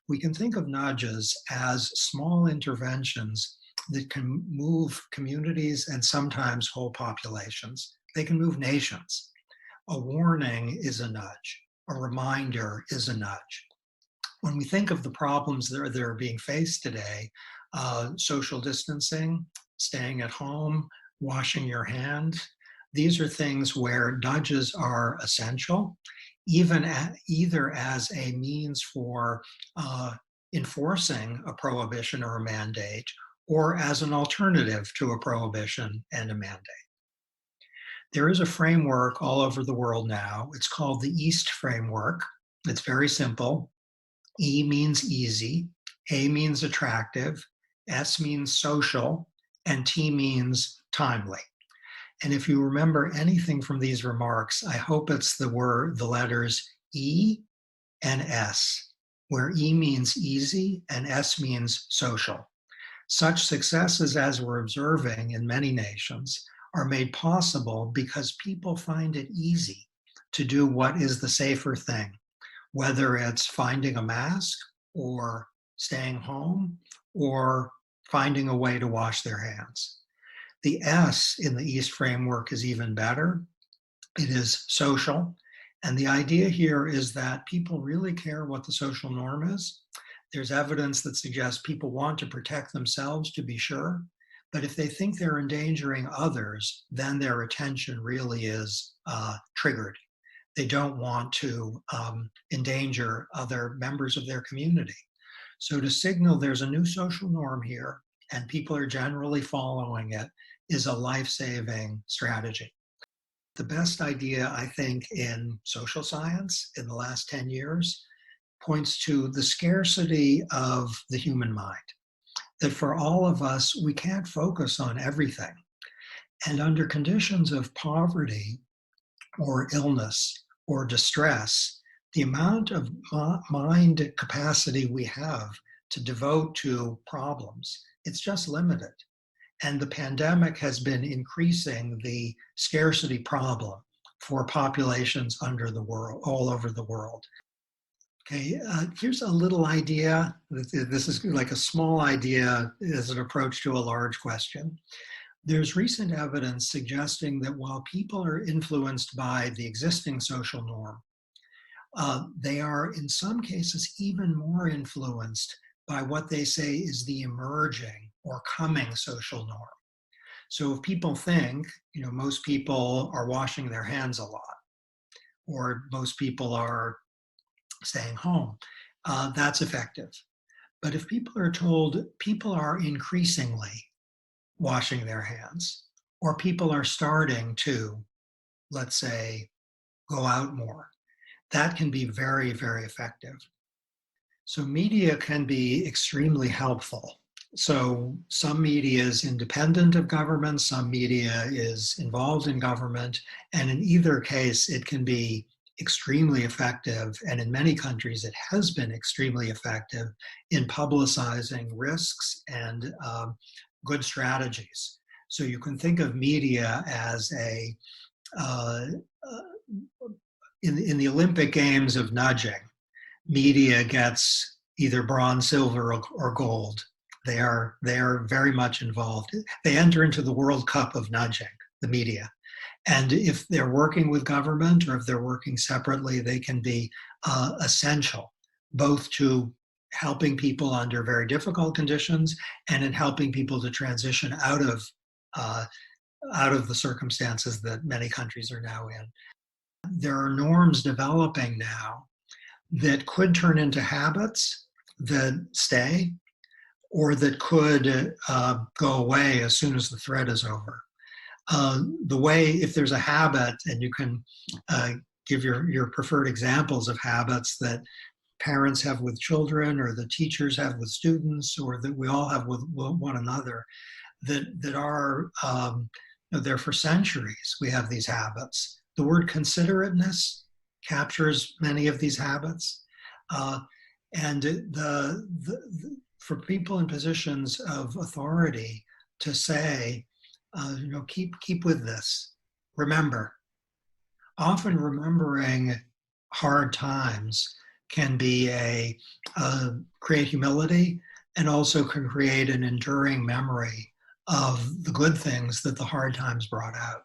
We can think of nudges as small interventions that can move communities and sometimes whole populations. They can move nations. A warning is a nudge. A reminder is a nudge. When we think of the problems that are being faced today, social distancing, staying at home, washing your hands, these are things where nudges are essential, either as a means for enforcing a prohibition or a mandate, or as an alternative to a prohibition and a mandate. There is a framework all over the world now. It's called the EAST framework. It's very simple. E means easy, A means attractive, S means social, and T means timely. And if you remember anything from these remarks, I hope it's the letters E and S, where E means easy and S means social. Such successes as we're observing in many nations are made possible because people find it easy to do what is the safer thing, whether it's finding a mask or staying home or finding a way to wash their hands. The S in the EAST framework is even better. It is social. And the idea here is that people really care what the social norm is. There's evidence that suggests people want to protect themselves, to be sure. But if they think they're endangering others, then their attention really is triggered. They don't want to endanger other members of their community. So to signal there's a new social norm here and people are generally following it is a life-saving strategy. The best idea, I think, in social science in the last 10 years points to the scarcity of the human mind. That for all of us, we can't focus on everything. And under conditions of poverty or illness or distress, the amount of mind capacity we have to devote to problems, it's just limited. And the pandemic has been increasing the scarcity problem for populations all over the world. Okay, here's a little idea. This is like a small idea as an approach to a large question. There's recent evidence suggesting that while people are influenced by the existing social norm, they are in some cases even more influenced by what they say is the emerging or coming social norm. So if people think, most people are washing their hands a lot, or most people are staying home, that's effective. But if people are told people are increasingly washing their hands, or people are starting to, let's say, go out more, that can be very, very effective. So media can be extremely helpful. So some media is independent of government, some media is involved in government, and in either case, it can be extremely effective, and in many countries it has been extremely effective in publicizing risks and good strategies. So you can think of media as in the Olympic Games of nudging, media gets either bronze, silver, or gold. They are very much involved. They enter into the World Cup of nudging, the media. And if they're working with government or if they're working separately, they can be essential, both to helping people under very difficult conditions and in helping people to transition out of the circumstances that many countries are now in. There are norms developing now that could turn into habits that stay or that could go away as soon as the threat is over. The way, if there's a habit, and you can give your preferred examples of habits that parents have with children or the teachers have with students or that we all have with one another, that are, there for centuries, we have these habits. The word considerateness captures many of these habits. And for people in positions of authority to say, keep with this. Remember, often remembering hard times can be create humility, and also can create an enduring memory of the good things that the hard times brought out.